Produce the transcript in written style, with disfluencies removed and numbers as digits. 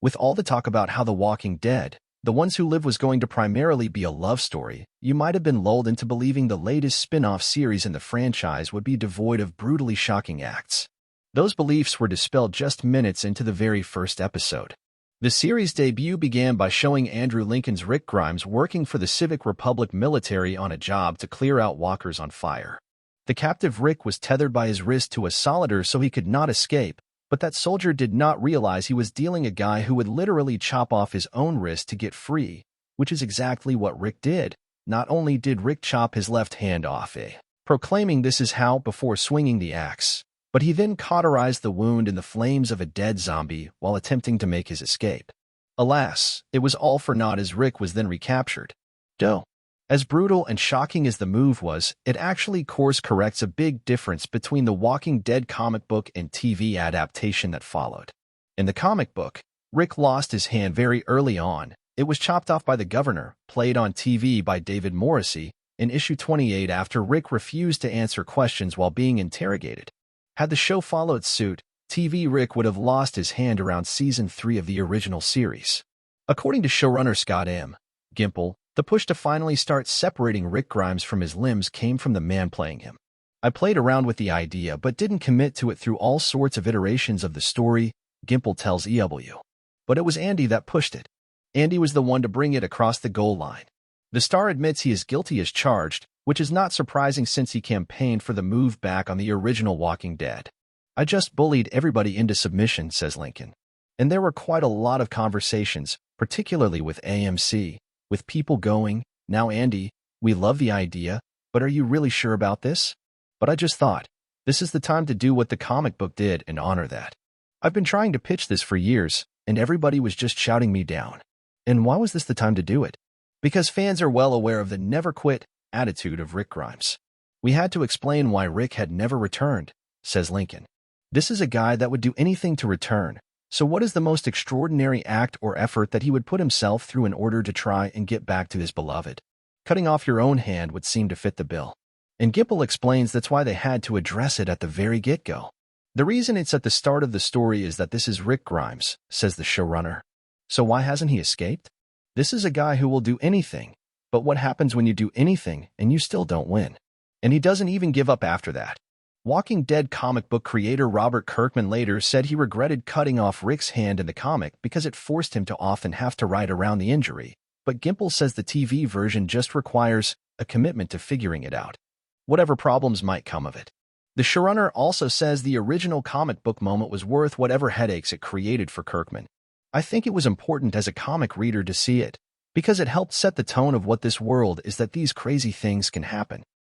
With all the talk about how The Walking Dead, The Ones Who Live was going to primarily be a love story, you might have been lulled into believing the latest spin-off series in the franchise would be devoid of brutally shocking acts. Those beliefs were dispelled just minutes into the very first episode. The series' debut began by showing Andrew Lincoln's Rick Grimes working for the Civic Republic military on a job to clear out walkers on fire. The captive Rick was tethered by his wrist to a solitaire so he could not escape, but that soldier did not realize he was dealing a guy who would literally chop off his own wrist to get free, which is exactly what Rick did. Not only did Rick chop his left hand off, proclaiming this is how before swinging the axe, but he then cauterized the wound in the flames of a dead zombie while attempting to make his escape. Alas, it was all for naught as Rick was then recaptured. As brutal and shocking as the move was, it actually course-corrects a big difference between the Walking Dead comic book and TV adaptation that followed. In the comic book, Rick lost his hand very early on. It was chopped off by the governor, played on TV by David Morrissey, in issue 28 after Rick refused to answer questions while being interrogated. Had the show followed suit, TV Rick would have lost his hand around season 3 of the original series. According to showrunner Scott M. Gimple, the push to finally start separating Rick Grimes from his limbs came from the man playing him. I played around with the idea but didn't commit to it through all sorts of iterations of the story, Gimple tells EW. But it was Andy that pushed it. Andy was the one to bring it across the goal line. The star admits he is guilty as charged, which is not surprising since he campaigned for the move back on the original Walking Dead. I just bullied everybody into submission, says Lincoln. And there were quite a lot of conversations, particularly with AMC, with people going, "Now Andy, we love the idea, but are you really sure about this?" But I just thought, this is the time to do what the comic book did and honor that. I've been trying to pitch this for years, and everybody was just shouting me down. And why was this the time to do it? Because fans are well aware of the never-quit attitude of Rick Grimes. We had to explain why Rick had never returned, says Lincoln. This is a guy that would do anything to return. So what is the most extraordinary act or effort that he would put himself through in order to try and get back to his beloved? Cutting off your own hand would seem to fit the bill. And Gimple explains that's why they had to address it at the very get-go. The reason it's at the start of the story is that this is Rick Grimes, says the showrunner. So why hasn't he escaped? This is a guy who will do anything. But what happens when you do anything and you still don't win? And he doesn't even give up after that. Walking Dead comic book creator Robert Kirkman later said he regretted cutting off Rick's hand in the comic because it forced him to often have to ride around the injury, but Gimple says the TV version just requires a commitment to figuring it out, whatever problems might come of it. The showrunner also says the original comic book moment was worth whatever headaches it created for Kirkman. I think it was important as a comic reader to see it, because it helped set the tone of what this world is, that these crazy things can happen.